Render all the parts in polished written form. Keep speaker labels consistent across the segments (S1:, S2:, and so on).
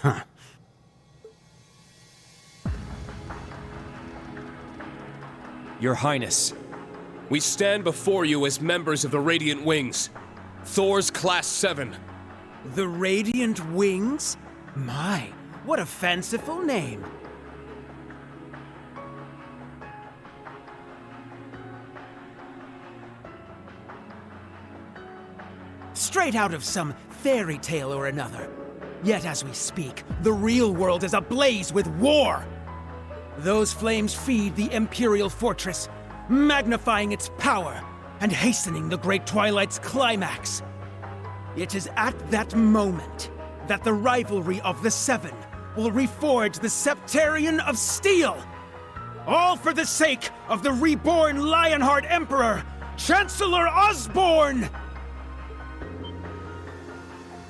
S1: Huh.
S2: Your Highness, we stand before you as members of the Radiant Wings, Thors Class 7.
S1: The Radiant Wings? My, what a fanciful name. Straight out of some fairy tale or another. Yet as we speak, the real world is ablaze with war! Those flames feed the Imperial Fortress, magnifying its power and hastening the Great Twilight's climax. It is at that moment that the rivalry of the Seven will reforge the Septarian of Steel! All for the sake of the reborn Lionheart Emperor, Chancellor Osborne!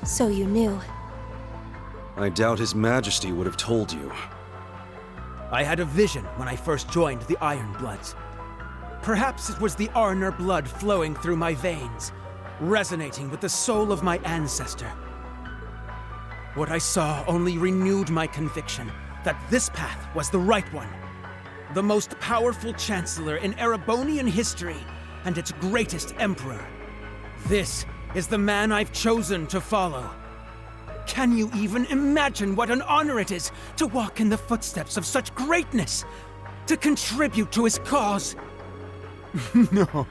S3: So you knew.
S4: I doubt His Majesty would have told you.
S1: I had a vision when I first joined the Ironbloods. Perhaps it was the Arnor blood flowing through my veins, resonating with the soul of my ancestor. What I saw only renewed my conviction that this path was the right one. The most powerful Chancellor in Erebonian history, and its greatest Emperor. This is the man I've chosen to follow. Can you even imagine what an honor it is to walk in the footsteps of such greatness? To contribute to his cause? No.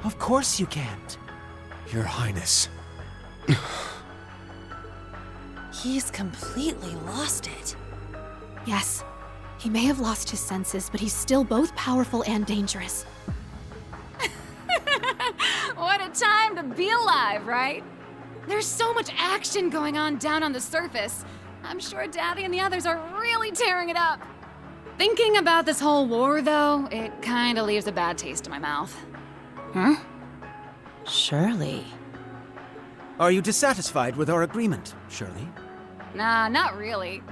S1: Of course you can't.
S2: Your Highness.
S3: He's completely lost it.
S5: Yes, he may have lost his senses, but he's still both powerful and dangerous.
S6: What a time to be alive, right? There's so much action going on down on the surface. I'm sure Daddy and the others are really tearing it up. Thinking about this whole war, though, it kinda leaves a bad taste in my mouth.
S3: Huh? Shirley.
S1: Are you dissatisfied with our agreement, Shirley?
S6: Nah, not really.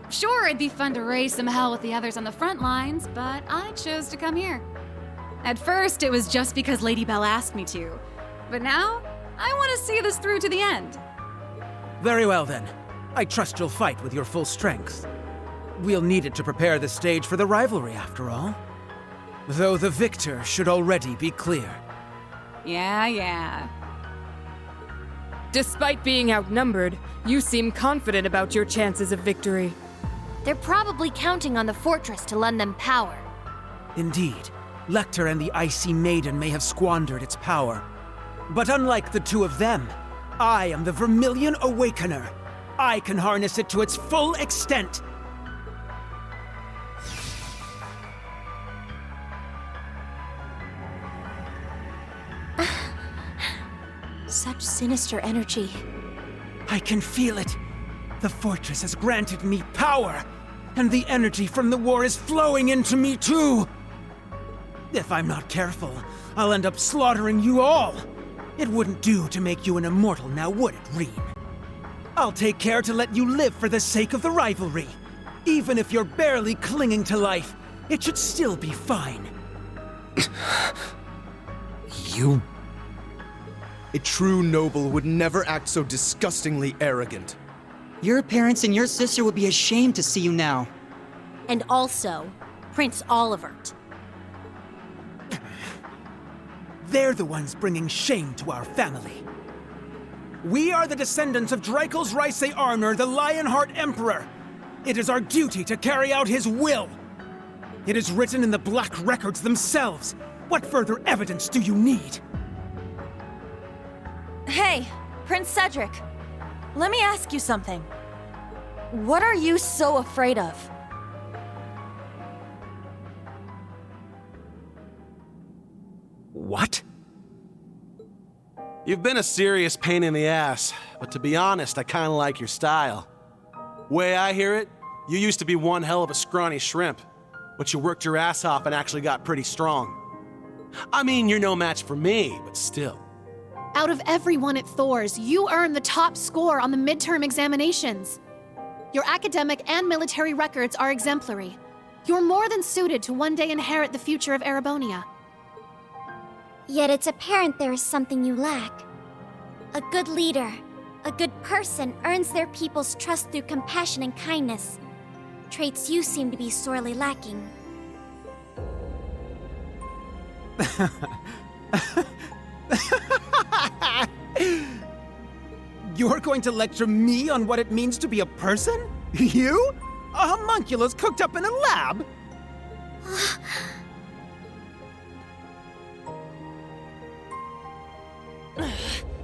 S6: Sure, it'd be fun to raise some hell with the others on the front lines, but I chose to come here. At first, it was just because Lady Belle asked me to. But now, I want to see this through to the end.
S1: Very well then. I trust you'll fight with your full strength. We'll need it to prepare the stage for the rivalry, after all. Though the victor should already be clear.
S6: Yeah.
S7: Despite being outnumbered, you seem confident about your chances of victory.
S3: They're probably counting on the fortress to lend them power.
S1: Indeed, Lecter and the Icy Maiden may have squandered its power. But unlike the two of them, I am the Vermillion Awakener. I can harness it to its full extent.
S3: Such sinister energy.
S1: I can feel it. The fortress has granted me power, and the energy from the war is flowing into me too. If I'm not careful, I'll end up slaughtering you all. It wouldn't do to make you an immortal now, would it, Reen? I'll take care to let you live for the sake of the rivalry. Even if you're barely clinging to life, it should still be fine.
S8: You... A true noble would never act so disgustingly arrogant.
S9: Your parents and your sister would be ashamed to see you now.
S3: And also, Prince Olivert.
S1: They're the ones bringing shame to our family. We are the descendants of Drakel's Rice Arnor, the Lionheart Emperor. It is our duty to carry out his will. It is written in the Black Records themselves. What further evidence do you need?
S10: Hey, Prince Cedric. Let me ask you something. What are you so afraid of?
S1: What?
S11: You've been a serious pain in the ass, but to be honest, I kinda like your style. Way I hear it, you used to be one hell of a scrawny shrimp, but you worked your ass off and actually got pretty strong. I mean, you're no match for me, but still.
S5: Out of everyone at Thors, you earned the top score on the midterm examinations. Your academic and military records are exemplary. You're more than suited to one day inherit the future of Erebonia.
S12: Yet it's apparent there is something you lack. A good leader.
S3: A good person earns their people's trust through compassion and kindness. Traits you seem to be sorely lacking.
S1: You're going to lecture me on what it means to be a person? You? A homunculus cooked up in a lab?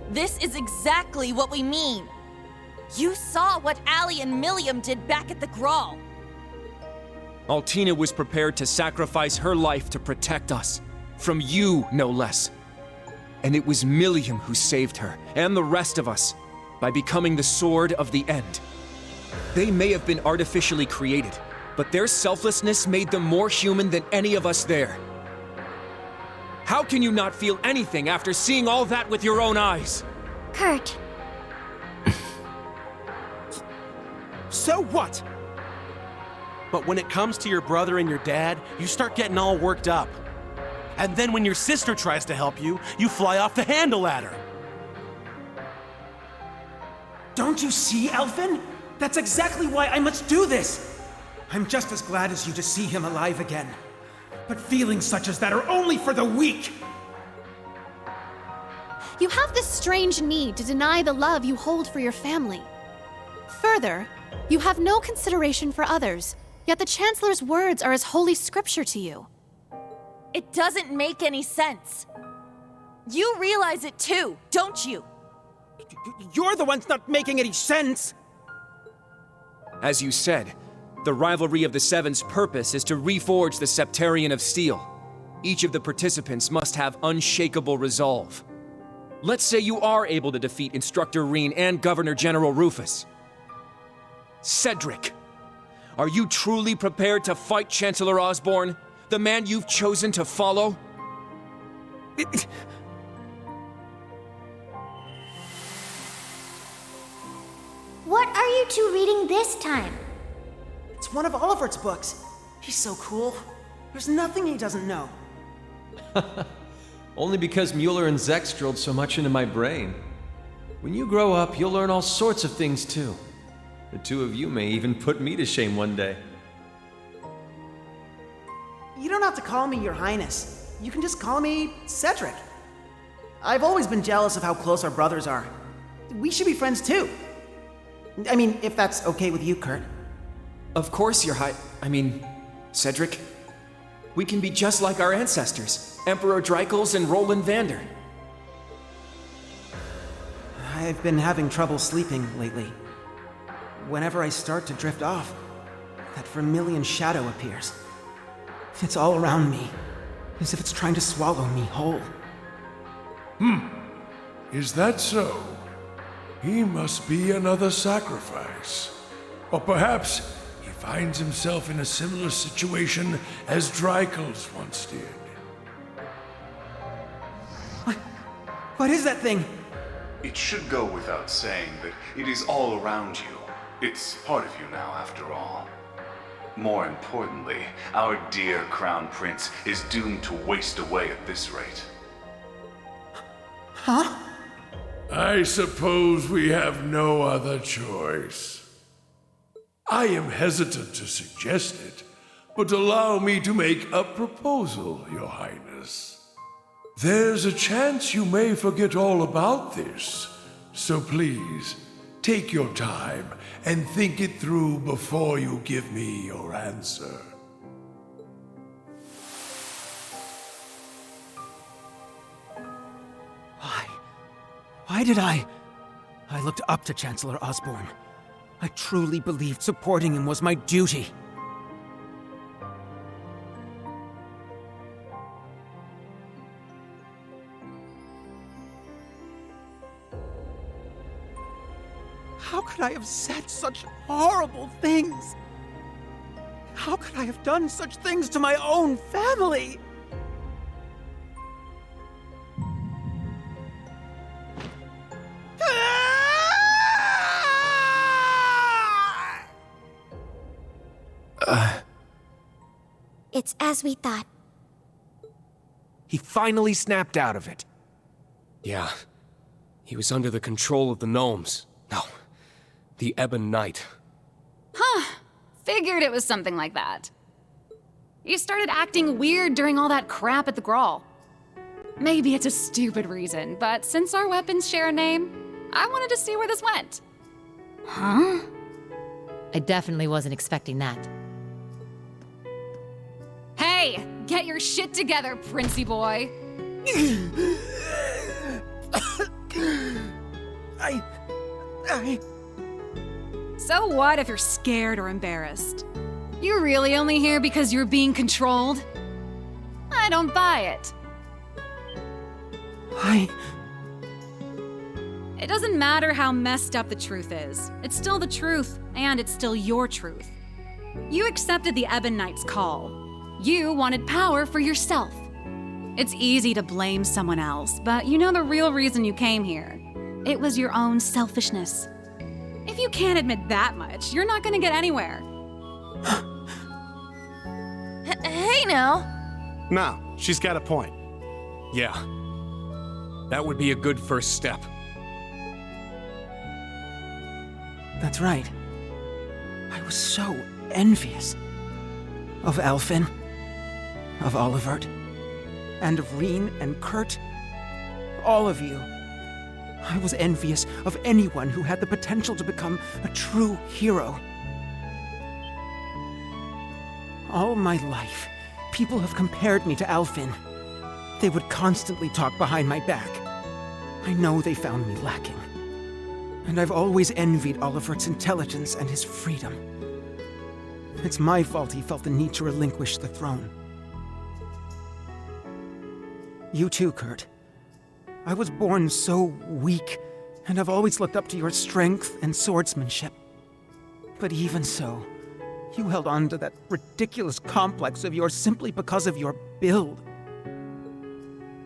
S10: This is exactly what we mean. You saw what Allie and Milliam did back at the Grawl.
S2: Altina was prepared to sacrifice her life to protect us. From you, no less. And it was Milliam who saved her, and the rest of us, by becoming the Sword of the End. They may have been artificially created, but their selflessness made them more human than any of us there. How can you not feel anything after seeing all that with your own eyes?
S3: Kurt.
S1: So what?
S11: But when it comes to your brother and your dad, you start getting all worked up. And then when your sister tries to help you, you fly off the handle at her.
S1: Don't you see, Elfin? That's exactly why I must do this! I'm just as glad as you to see him alive again. But feelings such as that are only for the weak!
S5: You have this strange need to deny the love you hold for your family. Further, you have no consideration for others, yet the Chancellor's words are as holy scripture to you.
S10: It doesn't make any sense. You realize it too, don't you?
S1: You're the ones not making any sense!
S2: As you said, the rivalry of the Seven's purpose is to reforge the Septarian of Steel. Each of the participants must have unshakable resolve. Let's say you are able to defeat Instructor Reen and Governor General Rufus. Cedric, are you truly prepared to fight Chancellor Osborne, the man you've chosen to follow?
S3: What are you two reading this time?
S1: It's one of Olivert's books. He's so cool. There's nothing he doesn't know.
S12: Only because Mueller and Zex drilled so much into my brain. When you grow up, you'll learn all sorts of things too. The two of you may even put me to shame one day.
S13: You don't have to call me Your Highness. You can just call me Cedric. I've always been jealous of how close our brothers are. We should be friends too. I mean, if that's okay with you, Kurt.
S2: Of course, Cedric. We can be just like our ancestors, Emperor Dreikels and Roland Vander.
S13: I've been having trouble sleeping lately. Whenever I start to drift off, that Vermillion shadow appears. It's all around me, as if it's trying to swallow me whole.
S14: Is that so? He must be another sacrifice. Or perhaps he finds himself in a similar situation as Dreikels once did.
S13: What is that thing?
S15: It should go without saying that it is all around you. It's part of you now, after all. More importantly, our dear Crown Prince is doomed to waste away at this rate.
S13: Huh?
S14: I suppose we have no other choice. I am hesitant to suggest it, but allow me to make a proposal, Your Highness. There's a chance you may forget all about this, so please, take your time and think it through before you give me your answer.
S1: Why did I looked up to Chancellor Osborne. I truly believed supporting him was my duty. How could I have said such horrible things? How could I have done such things to my own family?
S3: It's as we thought.
S2: He finally snapped out of it. Yeah, he was under the control of the gnomes.
S16: No. The Ebon Knight.
S6: Huh. Figured it was something like that. You started acting weird during all that crap at the Grawl. Maybe it's a stupid reason, but since our weapons share a name, I wanted to see where this went.
S17: Huh? I definitely wasn't expecting that.
S6: Hey, get your shit together, Princey boy. So what if you're scared or embarrassed? You're really only here because you're being controlled? I don't buy it. It doesn't matter how messed up the truth is. It's still the truth, and it's still your truth. You accepted the Ebon Knight's call. You wanted power for yourself. It's easy to blame someone else, but you know the real reason you came here. It was your own selfishness. If you can't admit that much, you're not gonna get anywhere.
S10: Hey now.
S11: No, she's got a point.
S16: Yeah. That would be a good first step.
S13: That's right. I was so envious. Of Alphen, of Olivert, and of Reen and Kurt. All of you. I was envious of anyone who had the potential to become a true hero. All my life, people have compared me to Alphen. They would constantly talk behind my back. I know they found me lacking. And I've always envied Olivert's intelligence and his freedom. It's my fault he felt the need to relinquish the throne. You too, Kurt. I was born so weak, and I've always looked up to your strength and swordsmanship. But even so, you held on to that ridiculous complex of yours simply because of your build.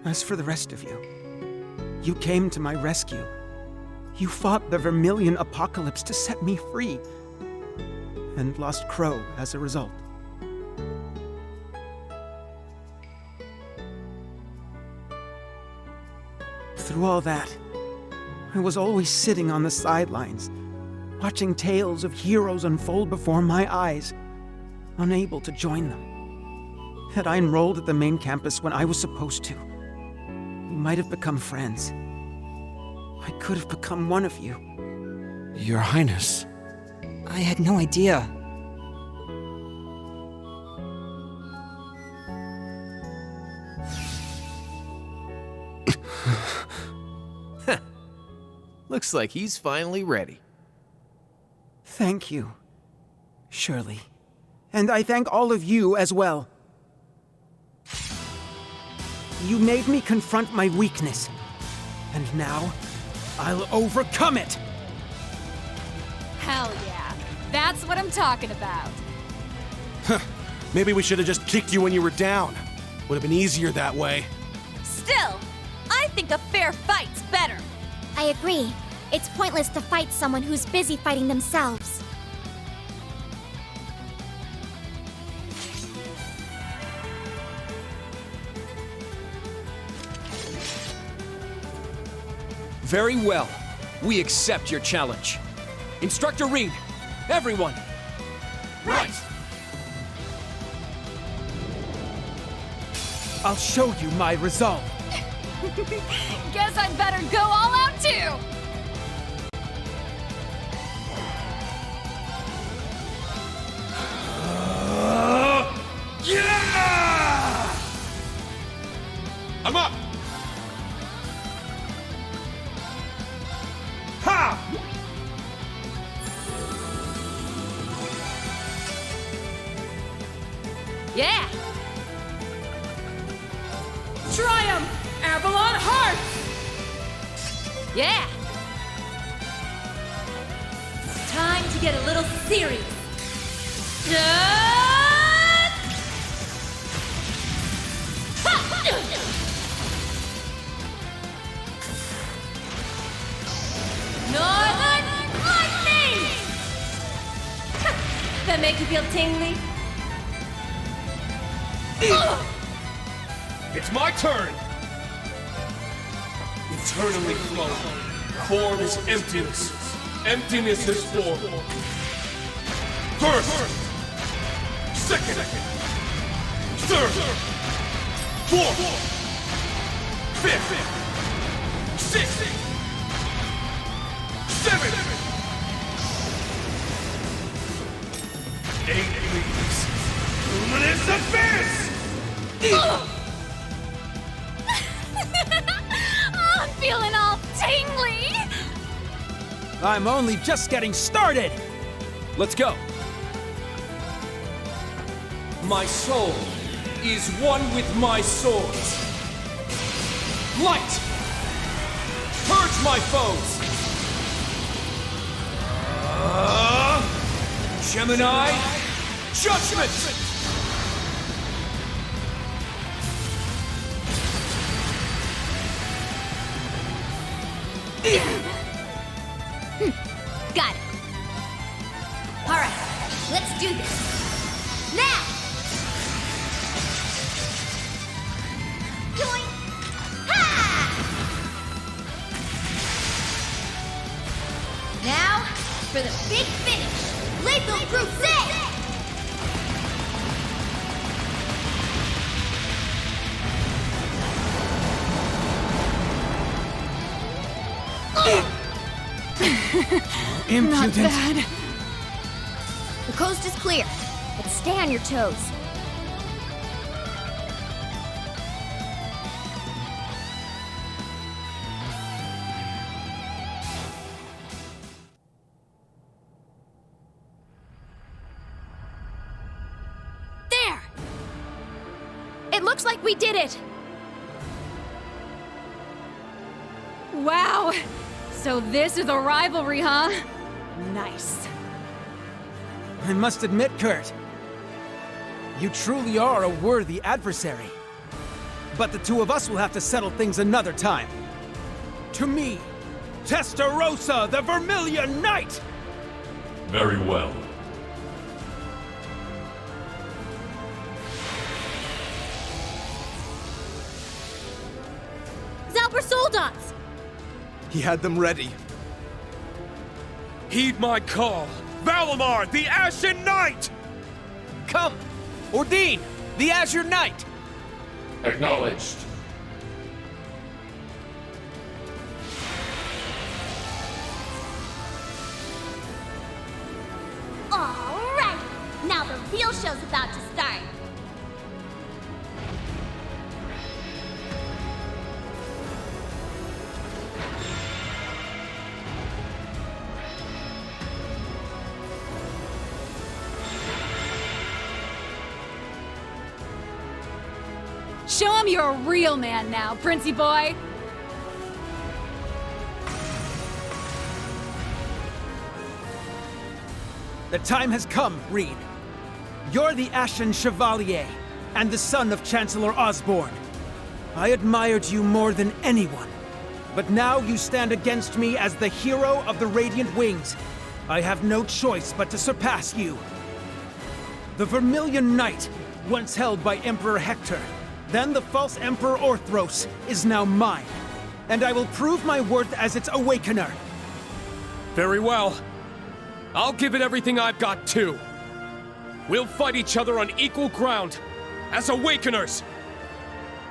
S13: As for the rest of you, you came to my rescue. You fought the Vermillion apocalypse to set me free, and lost Crow as a result. Through all that, I was always sitting on the sidelines, watching tales of heroes unfold before my eyes, unable to join them. Had I enrolled at the main campus when I was supposed to, we might have become friends. I could have become one of you.
S11: Your Highness.
S9: I had no idea.
S18: Looks like he's finally ready.
S13: Thank you, Shirley. And I thank all of you as well. You made me confront my weakness, and now I'll overcome it!
S6: Hell yeah. That's what I'm talking about.
S11: Maybe we should have just kicked you when you were down. Would have been easier that way.
S10: Still, I think a fair fight's better.
S3: I agree. It's pointless to fight someone who's busy fighting themselves.
S2: Very well. We accept your challenge. Instructor Reen, everyone!
S1: Right! I'll show you my resolve.
S6: Guess I'd better go all out too!
S14: Yeah!
S16: I'm up!
S14: Ha!
S6: Yeah! Triumph! Avalon Heart! Yeah!
S10: Time to get a little serious. Northern Lightning! That make you feel tingly?
S16: It's my turn! Eternally flowing, form is emptiness.
S19: Emptiness is formed. First, second, third, fourth, fifth, sixth, seventh, 8 leaves. Luminous abyss!
S6: Oh, I'm feeling all tingly!
S1: I'm only just getting started!
S2: Let's go. My soul is one with my swords. Light! Purge my foes! Gemini, judgment!
S20: Got it. All right, let's do this. Now! Join! Ha! Now, for the big finish! Lethal Crusade!
S1: Impudent.
S6: Not bad.
S3: The coast is clear, but stay on your toes.
S6: There!
S3: It looks like we did it!
S6: Wow! So this is a rivalry, huh? Nice.
S1: I must admit, Kurt, you truly are a worthy adversary. But the two of us will have to settle things another time. To me, Testa-Rossa, the Vermillion Knight!
S14: Very well.
S20: Zalber Soldats!
S8: He had them ready.
S19: Heed my call! Valimar, the Ashen Knight!
S16: Come! Ordine, the Azure Knight!
S14: Acknowledged.
S20: Alright! Now the real show's about to start.
S6: Show him you're a real man now, Princey boy!
S1: The time has come, Reed. You're the Ashen Chevalier, and the son of Chancellor Osborne. I admired you more than anyone. But now you stand against me as the hero of the Radiant Wings. I have no choice but to surpass you. The Vermillion Knight, once held by Emperor Hector, then the false Emperor Orthros, is now mine. And I will prove my worth as its awakener.
S19: Very well. I'll give it everything I've got, too. We'll fight each other on equal ground, as awakeners!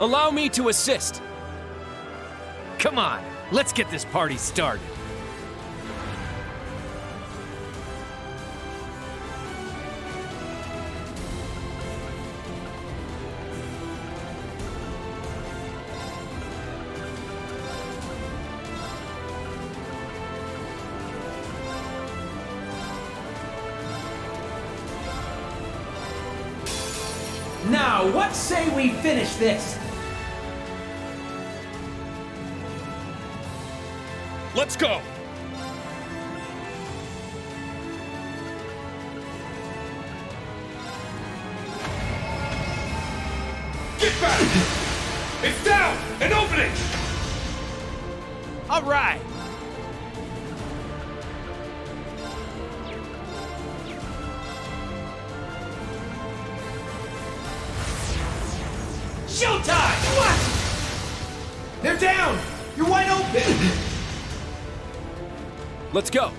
S2: Allow me to assist.
S16: Come on, let's get this party started.
S1: Now, what say we finish this?
S19: Let's go! Get back! It's down! An opening!
S1: All right! Showtime! What? They're down! You're wide open!
S2: Let's go.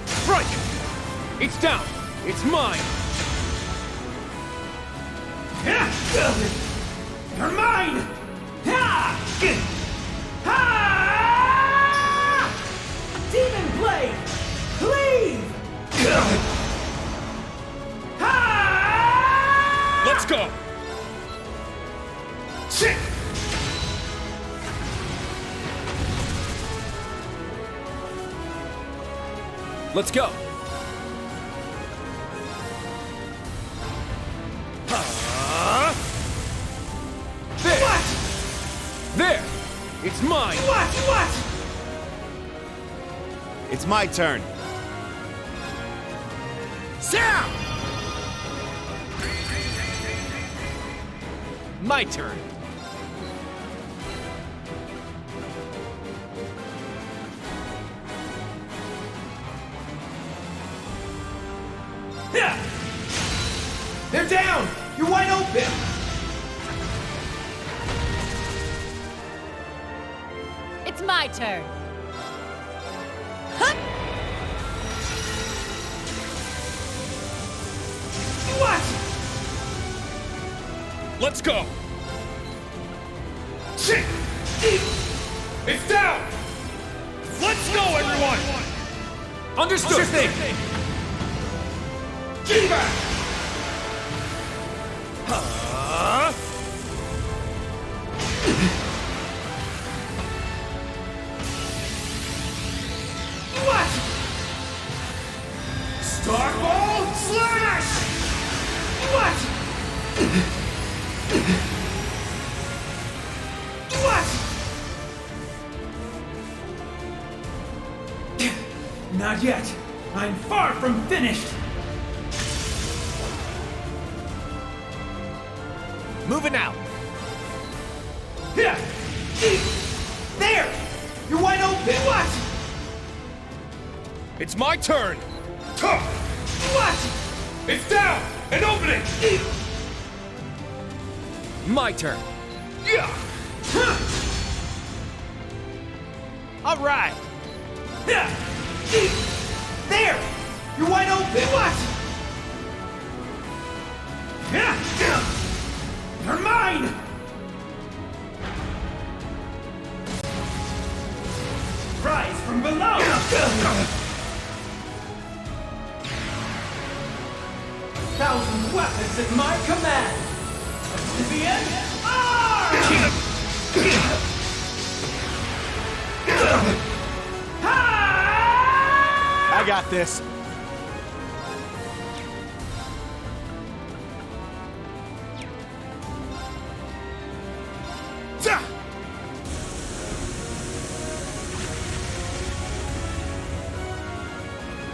S19: Strike! It's down! It's mine!
S1: You're mine! Demon Blade! Cleave!
S19: Let's go!
S1: Shit!
S19: Let's go! There!
S1: What?
S19: There! It's mine!
S1: What?
S21: It's my turn.
S19: Sam! My turn.
S1: They're down! You're wide open!
S17: It's my turn.
S1: What?
S19: Let's go!
S1: Shit!
S19: It's down! Let's go, everyone! Understood!
S1: Get back! What? Starball slash! What? What? Not yet. I'm far from finished.
S19: Moving out!
S1: There! You're wide open! What?
S19: It's my turn!
S1: What?
S19: It's down! And opening! My turn!
S1: Yeah!
S19: All right!
S1: There! You're wide open! What? You're mine! Rise from below! Thousand weapons at my command! Oblivion,
S11: I got this.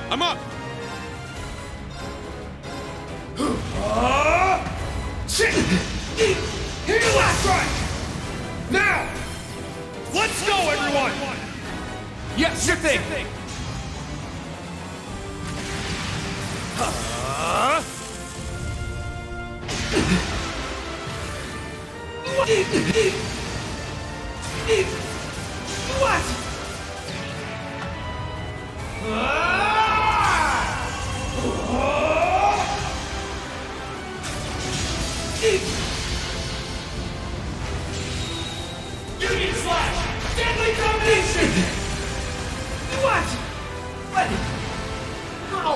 S19: I'm up!
S1: Here's your last strike!
S19: Now! Let's go, everyone! Yes, your thing!
S1: What? Union Slash! Deadly Combination! What? What? How?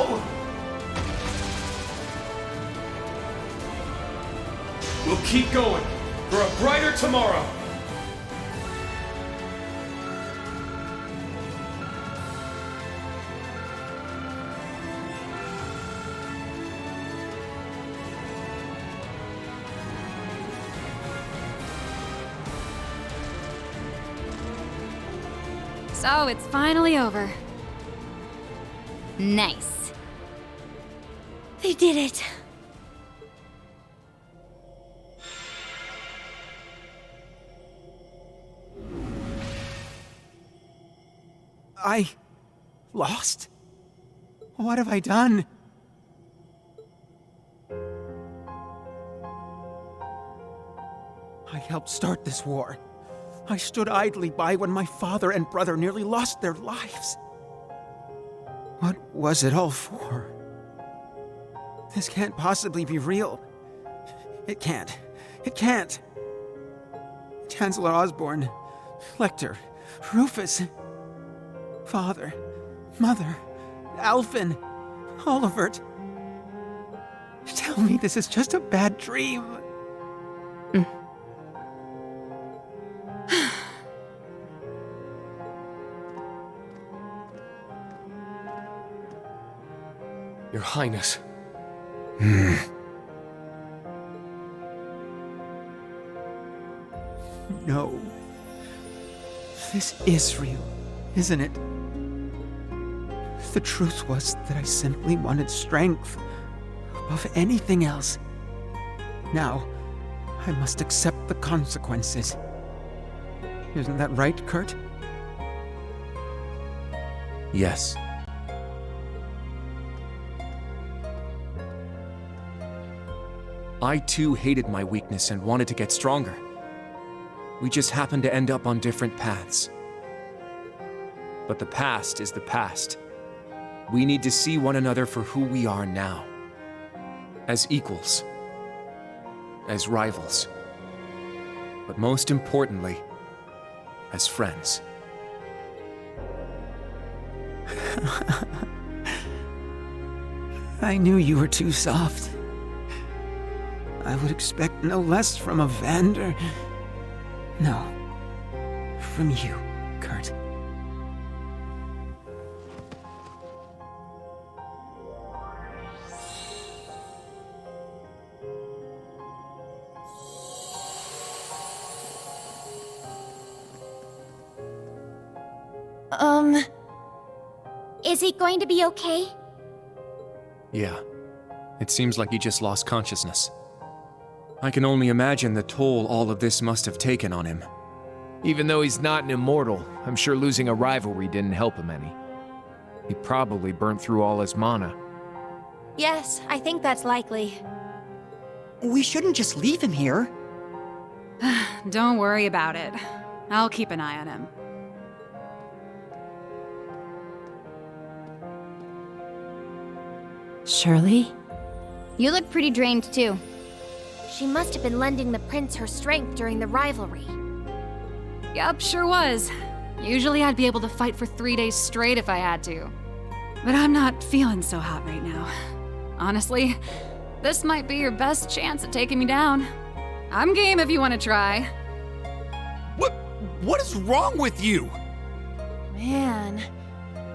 S19: We'll keep going for a brighter tomorrow!
S6: So it's finally over.
S20: Nice. They did it.
S13: I... lost? What have I done? I helped start this war.
S1: I stood idly by when my father and brother nearly lost their lives. What was it all for? This can't possibly be real. It can't. It can't. Chancellor Osborne, Lecter, Rufus, Father, Mother, Alphen, Olivert. Tell me this is just a bad dream.
S19: Your Highness.
S1: No. This is real, isn't it? The truth was that I simply wanted strength above anything else. Now, I must accept the consequences. Isn't that right, Kurt?
S2: Yes. I too hated my weakness and wanted to get stronger. We just happened to end up on different paths. But the past is the past. We need to see one another for who we are now. As equals. As rivals. But most importantly, as friends.
S1: I knew you were too soft. I would expect no less from a Vander. No. From you, Kurt.
S3: Is he going to be okay?
S2: Yeah. It seems like he just lost consciousness. I can only imagine the toll all of this must have taken on him.
S18: Even though he's not an immortal, I'm sure losing a rivalry didn't help him any. He probably burnt through all his mana.
S3: Yes, I think that's likely.
S9: We shouldn't just leave him here.
S6: Don't worry about it. I'll keep an eye on him.
S17: Shirley?
S3: You look pretty drained, too. She must have been lending the prince her strength during the rivalry.
S6: Yup, sure was. Usually I'd be able to fight for 3 days straight if I had to. But I'm not feeling so hot right now. Honestly, this might be your best chance at taking me down. I'm game if you want to try.
S16: What is wrong with you?
S10: Man,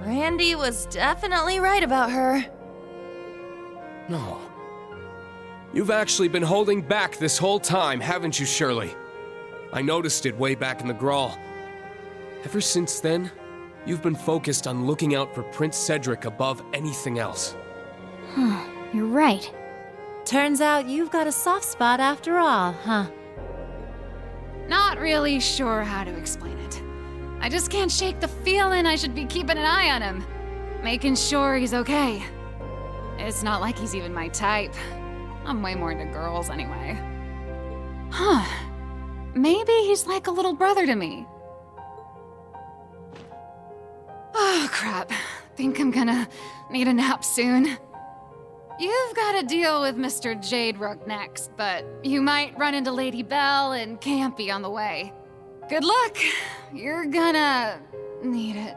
S10: Randy was definitely right about her.
S19: No. You've actually been holding back this whole time, haven't you, Shirley? I noticed it way back in the Grawl. Ever since then, you've been focused on looking out for Prince Cedric above anything else.
S3: You're right.
S17: Turns out you've got a soft spot after all, huh?
S6: Not really sure how to explain it. I just can't shake the feeling I should be keeping an eye on him. Making sure he's okay. It's not like he's even my type. I'm way more into girls anyway. Huh. Maybe he's like a little brother to me. Oh, crap. Think I'm gonna need a nap soon. You've gotta deal with Mr. Jade Rook next, but you might run into Lady Belle and Campy on the way. Good luck. You're gonna need it.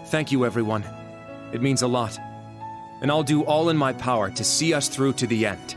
S2: Thank you, everyone. It means a lot. And I'll do all in my power to see us through to the end.